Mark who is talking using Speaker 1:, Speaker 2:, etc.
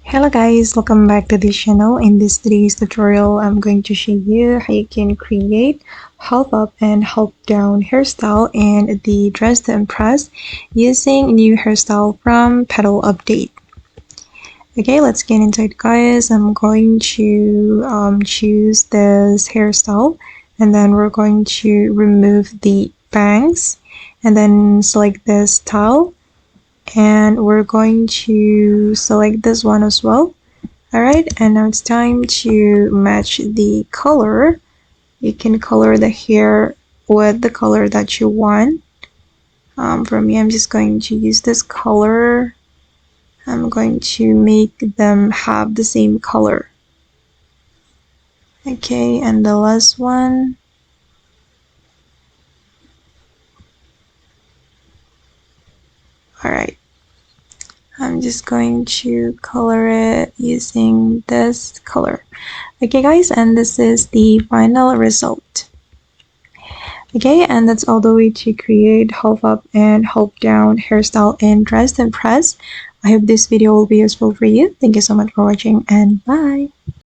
Speaker 1: Hello guys, welcome back to this channel. In this today's tutorial, I'm going to show you how you can create half up and half down hairstyle in the Dress to Impress using new hairstyle from Petal update. Okay, let's get into it guys. I'm going to choose this hairstyle and then we're going to remove the bangs and then select this style. And we're going to select this one as well. Alright, and now it's time to match the color. You can color the hair with the color that you want. For me, I'm just going to use this color. I'm going to make them have the same color. Okay, and the last one. Alright. I'm just going to color it using this color. Okay guys, and this is the final result. Okay, and that's all the way to create half up and half down hairstyle in Dress to Impress. I hope this video will be useful for you. Thank you so much for watching and bye.